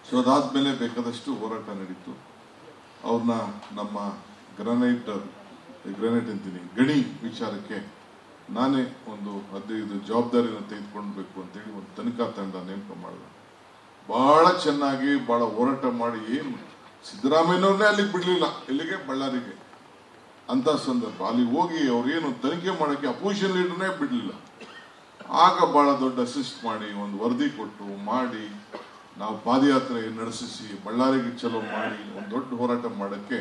So ಅದಾದ್ಮೇಲೆ ಬೇಕಾದಷ್ಟು ಹೋರಾಟ ನಡೀತು. ಅವ್ರನ್ನ ನಮ್ಮ ಗ್ರಾನೈಟ್ ಅಂತೀನಿ ಗಣಿ ವಿಚಾರಕ್ಕೆ ನಾನೇ ಒಂದು 15 ಜವಾಬ್ದಾರಿನ ತೆಗೆದುಕೊಳ್ಬೇಕು ಅಂತೇಳಿ ಒಂದು ತನಿಖಾ ತಂಡ ನೇಮಕ ಮಾಡಿದೆ. ಬಹಳ ಚೆನ್ನಾಗಿ ಬಹಳ ಹೋರಾಟ ಮಾಡಿ ಏನು ಸಿದ್ದರಾಮಯ್ಯನವ್ರನ್ನೇ ಅಲ್ಲಿಗೆ ಬಿಡ್ಲಿಲ್ಲ, ಇಲ್ಲಿಗೆ ಬಳ್ಳಾರಿಗೆ ಅಂತ ಸಂದರ್ಭ ಅಲ್ಲಿ ಹೋಗಿ ಅವ್ರೇನು ತನಿಖೆ ಮಾಡೋಕ್ಕೆ ಅಪೋಸಿಷನ್ ಲೀಡರ್ನೇ ಬಿಡ್ಲಿಲ್ಲ. ಆಗ ಬಹಳ ದೊಡ್ಡ ಅಸಿಸ್ಟ್ ಮಾಡಿ ಒಂದು ವರದಿ ಕೊಟ್ಟು ಮಾಡಿ ನಾವು ಪಾದಯಾತ್ರೆ ನಡೆಸಿಸಿ ಬಳ್ಳಾರಿಗೆ ಚಲೋ ಮಾಡಿ ಒಂದು ದೊಡ್ಡ ಹೋರಾಟ ಮಾಡೋಕ್ಕೆ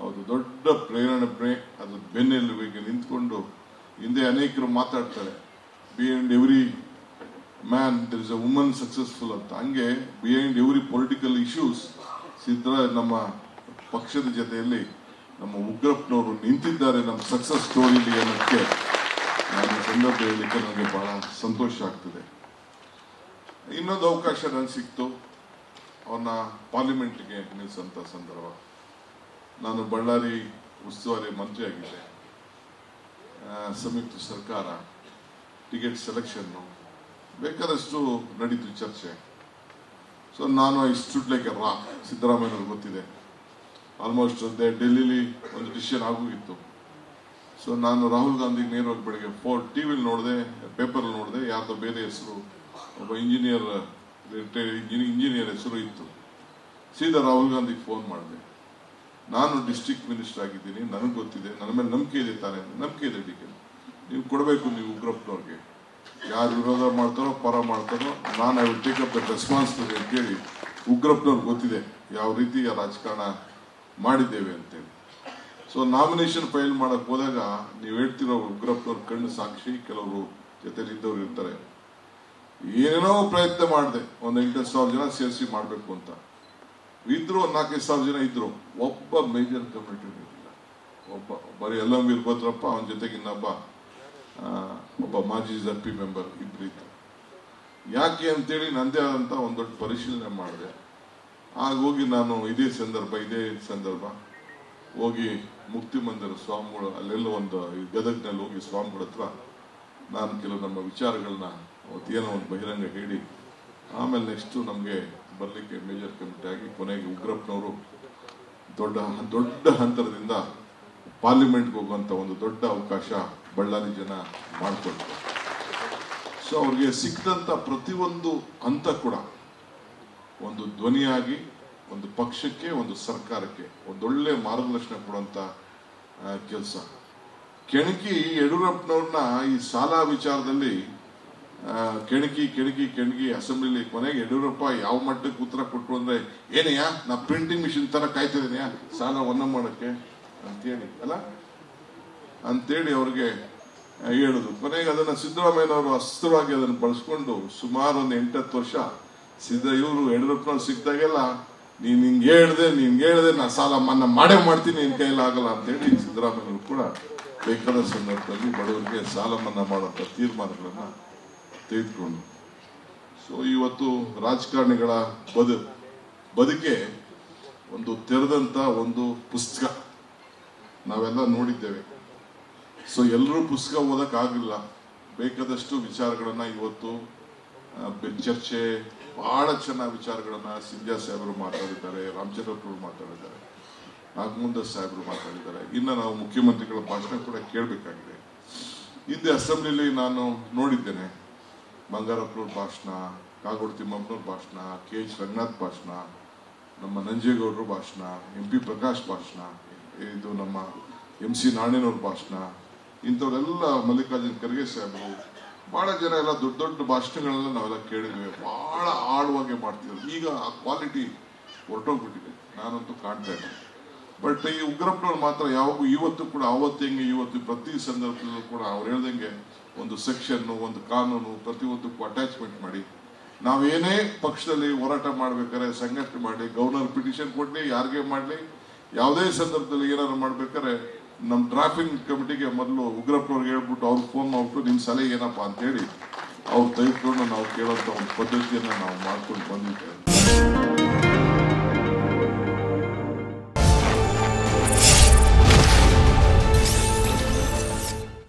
ಅದು ದೊಡ್ಡ ಪ್ರೇರಣೆ. ಅದು ಬೆನ್ನೆಲುಬಿಗೆ ನಿಂತ್ಕೊಂಡು ಹಿಂದೆ ಅನೇಕರು ಮಾತಾಡ್ತಾರೆ, behind every man there is a woman successful ಅಂತ. ಹಂಗೆ ಬಿಹೈಂಡ್ ಎವ್ರಿ ಪೊಲಿಟಿಕಲ್ ಇಶ್ಯೂಸ್ ನಮ್ಮ ಪಕ್ಷದ ಜೊತೆಯಲ್ಲಿ ನಮ್ಮ ಉಗ್ರಪ್ಪನವರು ನಿಂತಿದ್ದಾರೆ ನಮ್ಮ ಸಕ್ಸಸ್ ಸ್ಟೋರಿಲಿ ಅನ್ನೋಕ್ಕೆ ನಾನು ಸಂದರ್ಭ ಹೇಳಲಿಕ್ಕೆ ನನಗೆ ಬಹಳ ಸಂತೋಷ ಆಗ್ತದೆ. ಇನ್ನೊಂದು ಅವಕಾಶ ನನಗೆ ಸಿಕ್ತು, ಅವನ್ನ ಪಾರ್ಲಿಮೆಂಟ್ಗೆ ನಿಲ್ಲಿಸಂತ ಸಂದರ್ಭ. ನಾನು ಬಳ್ಳಾರಿ ಉಸ್ತುವಾರಿ ಮಂತ್ರಿ ಆಗಿದ್ದೆ, ಸಂಯುಕ್ತ ಸರ್ಕಾರ, ಟಿಕೆಟ್ ಸೆಲೆಕ್ಷನ್ನು ಬೇಕಾದಷ್ಟು ನಡೀತು ಚರ್ಚೆ. ಸೊ ನಾನು I stood like a rock. ಸಿದ್ದರಾಮಯ್ಯವ್ರಿಗೆ ಗೊತ್ತಿದೆ, ಆಲ್ಮೋಸ್ಟ್ ಡೆಲ್ಲಿಲಿ ಒಂದು ಡಿಸಿಷನ್ ಆಗೋಗಿತ್ತು. ಸೊ ನಾನು ರಾಹುಲ್ ಗಾಂಧಿಗೆ ನೇರವಾಗಿ ಬೆಳಗ್ಗೆ ಟಿವಿಲಿ ನೋಡಿದೆ, ಪೇಪರ್ ನೋಡಿದೆ, ಯಾರ್ದೋ ಬೇರೆ ಹೆಸರು, ಒಬ್ಬ ಇಂಜಿನಿಯರ್ ಹೆಸರು ಇತ್ತು. ಸೀದಾ ರಾಹುಲ್ ಗಾಂಧಿಗೆ ಫೋನ್ ಮಾಡಿದೆ, ನಾನು ಡಿಸ್ಟ್ರಿಕ್ಟ್ ಮಿನಿಸ್ಟರ್ ಆಗಿದ್ದೀನಿ, ನನಗೆ ಗೊತ್ತಿದೆ, ನನ್ನ ಮೇಲೆ ನಂಬಿಕೆ ಇದೆ ತಾನೆ, ನಂಬಿಕೆ ಇದೆ ಡಿಕೆ, ನೀವು ಕೊಡಬೇಕು ನೀವು ಉಗ್ರಪ್ಪನವ್ರಿಗೆ, ಯಾರು ವಿರೋಧ ಮಾಡ್ತಾರೋ ಪರ ಮಾಡ್ತಾರೋ ನಾನು I will take up the responsibility ಅಂತೇಳಿ ಉಗ್ರಪ್ಪನವ್ರಿಗೆ ಗೊತ್ತಿದೆ ಯಾವ ರೀತಿಯ ರಾಜಕಾರಣ ಮಾಡಿದ್ದೇವೆ ಅಂತೇಳಿ. ಸೊ ನಾಮಿನೇಷನ್ ಫೈಲ್ ಮಾಡಕ್ ಹೋದಾಗ ನೀವು ಹೇಳ್ತಿರೋ ಉಗ್ರಪ್ಪನವ್ರ ಕಣ್ಣು ಸಾಕ್ಷಿ, ಕೆಲವರು ಜೊತೆಲಿ ಇದ್ದವ್ರು ಇರ್ತಾರೆ. ಏನೇನೋ ಪ್ರಯತ್ನ ಮಾಡಿದೆ, ಒಂದು 8,000 ಜನ ಸೇರಿಸಿ ಮಾಡಬೇಕು ಅಂತ ಇದ್ರು, 4,000 ಜನ ಇದ್ರು, ಒಬ್ಬ ಮೇಜರ್ ಕಮಿಟಿ ಇರಲಿಲ್ಲ. ಬರೀ ಎಲ್ ಎಂ ವೀರಭದ್ರಪ್ಪ, ಅವನ ಜೊತೆಗೆ ಇನ್ನೊಬ್ಬ ಒಬ್ಬ ಮಾಜಿ ZP ಮೆಂಬರ್ ಇಬ್ರು ಇದ್ರು. ಯಾಕೆ ಅಂತೇಳಿ ನಂದೇ ಆದಂತ ಒಂದು ದೊಡ್ಡ ಪರಿಶೀಲನೆ ಮಾಡಿದೆ. ಆಗ ಹೋಗಿ ನಾನು ಇದೇ ಸಂದರ್ಭ ಹೋಗಿ ಮುಕ್ತಿ ಮಂದಿರ ಸ್ವಾಮಿಗಳು ಅಲ್ಲೆಲ್ಲ ಒಂದು ಗದಗ್ನಲ್ಲಿ ಹೋಗಿ ಸ್ವಾಮಿಗಳ ಹತ್ರ ನಾನು ಕೆಲವು ನಮ್ಮ ವಿಚಾರಗಳನ್ನ ಅವತ್ತೇನೋ ಒಂದು ಬಹಿರಂಗ ಹೇಳಿ, ಆಮೇಲೆ ನೆಕ್ಸ್ಟ್ ನಮಗೆ ಬರಲಿಕ್ಕೆ ಮೇಜರ್ ಕಮಿಟಿ ಆಗಿ ಕೊನೆಗೆ ಉಗ್ರಪ್ಪನವರು ದೊಡ್ಡ ಹಂತರದಿಂದ ಪಾರ್ಲಿಮೆಂಟ್ಗೆ ಹೋಗುವಂತ ಒಂದು ದೊಡ್ಡ ಅವಕಾಶ ಬಳ್ಳಾರಿ ಜನ ಮಾಡಿಕೊಡ್ತಾರೆ. ಸೊ ಅವ್ರಿಗೆ ಸಿಕ್ಕಂತ ಪ್ರತಿಯೊಂದು ಹಂತ ಕೂಡ ಒಂದು ಧ್ವನಿಯಾಗಿ ಒಂದು ಪಕ್ಷಕ್ಕೆ, ಒಂದು ಸರ್ಕಾರಕ್ಕೆ ಒಂದೊಳ್ಳೆ ಮಾರ್ಗದರ್ಶನ ಕೊಡುವಂತ ಕೆಲಸ. ಕೆಣಕಿ ಯಡಿಯೂರಪ್ಪನವ್ರನ್ನ ಈ ಸಾಲ ವಿಚಾರದಲ್ಲಿ ಕೆಣಕಿ ಅಸೆಂಬ್ಲಿಲಿ ಕೊನೆಗೆ ಯಡಿಯೂರಪ್ಪ ಯಾವ ಮಟ್ಟಕ್ಕೆ ಉತ್ತರ ಕೊಟ್ಟರು ಅಂದ್ರೆ, ಏನಯ್ಯ ನಾ ಪ್ರಿಂಟಿಂಗ್ ಮಿಷಿನ್ ತರ ಕಾಯ್ತಿದ್ದೇನೆಯಾ ಸಾಲ ಒನ್ನ ಮಾಡಕ್ಕೆ ಅಂತೇಳಿ ಅಂತೇಳಿ ಅವ್ರಿಗೆ ಹೇಳುದು. ಕೊನೆಗೆ ಅದನ್ನ ಸಿದ್ದರಾಮಯ್ಯನವರು ಅಸ್ತ್ರವಾಗಿ ಅದನ್ನು ಬಳಸ್ಕೊಂಡು ಸುಮಾರು ಒಂದು 8-10 ವರ್ಷ ಇವರು ಯಡಿಯೂರಪ್ಪನವ್ರು ಸಿಕ್ಕಿದಾಗೆಲ್ಲ ನೀನ್ ಹಿಂಗೆ ಹೇಳ್ದೆ ನಾ ಸಾಲ ಮನ್ನಾ ಮಾಡ್ತೀನಿ, ನಿನ್ ಕೈಯಲ್ಲಿ ಆಗಲ್ಲ ಅಂತೇಳಿ ಸಿದ್ದರಾಮಯ್ಯನವರು ಕೂಡ ಬೇಕಾದ ಸಂದರ್ಭದಲ್ಲಿ ಬಡವರಿಗೆ ಸಾಲ ಮನ್ನಾ ಮಾಡುವಂತ ತೀರ್ಮಾನಗಳನ್ನ ತೆಗೆದುಕೊಂಡು. ಸೊ ಇವತ್ತು ರಾಜಕಾರಣಿಗಳ ಬದುಕೆ ಒಂದು ತೆರೆದಂತ ಒಂದು ಪುಸ್ತಕ ನಾವೆಲ್ಲ ನೋಡಿದ್ದೇವೆ. ಸೊ ಎಲ್ಲರೂ ಪುಸ್ತಕ ಓದಕ್ ಆಗಿಲ್ಲ, ಬೇಕಾದಷ್ಟು ವಿಚಾರಗಳನ್ನ ಇವತ್ತು ಚರ್ಚೆ, ಬಹಳ ಚೆನ್ನಾಗಿ ವಿಚಾರಗಳನ್ನ ಸಿಂಧ್ಯಾ ಸಾಹೇಬರು ಮಾತಾಡಿದ್ದಾರೆ, ರಾಮಚಂದ್ರಪ್ಪರು ಮಾತಾಡಿದ್ದಾರೆ, ನಾಗಮುಂದರ್ ಸಾಹೇಬರು ಮಾತಾಡಿದ್ದಾರೆ. ಇನ್ನು ನಾವು ಮುಖ್ಯಮಂತ್ರಿಗಳ ಭಾಷಣ ಕೂಡ ಕೇಳಬೇಕಾಗಿದೆ. ಹಿಂದೆ ಅಸೆಂಬ್ಲಿಲಿ ನಾನು ನೋಡಿದ್ದೇನೆ, ಬಂಗಾರಪ್ಪನವ್ರ ಭಾಷಣ, ಕಾಗೋಡು ತಿಮ್ಮಪ್ಪನವ್ರ ಭಾಷಣ, KH ರಂಗನಾಥ್ ಭಾಷಣ, ನಮ್ಮ ನಂಜೇಗೌಡರು ಭಾಷಣ, MP ಪ್ರಕಾಶ್ ಭಾಷಣ, ಇದು ನಮ್ಮ MC ನಾರಾಯಣವ್ರ ಭಾಷಣ, ಇಂಥವರೆಲ್ಲ ಮಲ್ಲಿಕಾರ್ಜುನ್ ಖರ್ಗೆ ಸಾಹೇಬರು, ಬಹಳ ಜನ ಎಲ್ಲ ದೊಡ್ಡ ಭಾಷಣಗಳೆಲ್ಲ ನಾವೆಲ್ಲ ಕೇಳಿದ್ವಿ. ಬಹಳ ಆಳವಾಗಿ ಮಾಡ್ತಿದ್ರು. ಈಗ ಆ ಕ್ವಾಲಿಟಿ ಹೊರಟೋಗ್ಬಿಟ್ಟಿದೆ, ನಾನಂತೂ ಕಾಣ್ತಾ ಇದ್ದೆ. ಬಟ್ ಈ ಉಗ್ರಪ್ಪನವ್ರು ಮಾತ್ರ ಯಾವಾಗೂ ಇವತ್ತು ಕೂಡ ಅವತ್ತು ಹೆಂಗೆ ಇವತ್ತು ಪ್ರತಿ ಸಂದರ್ಭದಲ್ಲೂ ಕೂಡ ಅವ್ರು ಹೇಳ್ದಂಗೆ ಒಂದು ಸೆಕ್ಷನ್, ಒಂದು ಕಾನೂನು ಪ್ರತಿಯೊಂದಕ್ಕೂ ಅಟ್ಯಾಚ್ಮೆಂಟ್ ಮಾಡಿ ನಾವೇನೇ ಪಕ್ಷದಲ್ಲಿ ಹೋರಾಟ ಮಾಡ್ಬೇಕಾದ್ರೆ ಸಂಘಟನೆ ಮಾಡಿ, ಗವರ್ನರ್ ಪಿಟಿಷನ್ ಕೊಡ್ಲಿ, ಯಾರಿಗೆ ಮಾಡ್ಲಿ, ಯಾವುದೇ ಸಂದರ್ಭದಲ್ಲಿ ಏನಾದ್ರು ಮಾಡ್ಬೇಕಾದ್ರೆ ನಮ್ಮ ಡ್ರಾಫ್ಟಿಂಗ್ ಕಮಿಟಿಗೆ ಮೊದಲು ಉಗ್ರಪ್ಪನವ್ರಿಗೆ ಹೇಳ್ಬಿಟ್ಟು ಅವ್ರಿಗೆ ಫೋನ್ ಮಾಡ್ಬಿಟ್ಟು ನಿಮ್ಮ ಸಲಹೆ ಏನಪ್ಪಾ ಅಂತ ಹೇಳಿ ಅವ್ರು ತೆಗೆದುಕೊಂಡು ನಾವು ಕೇಳೋಂಥ ಒಂದು ಪದ್ಧತಿಯನ್ನ ನಾವು ಮಾಡ್ಕೊಂಡು ಬಂದಿದ್ದೇವೆ.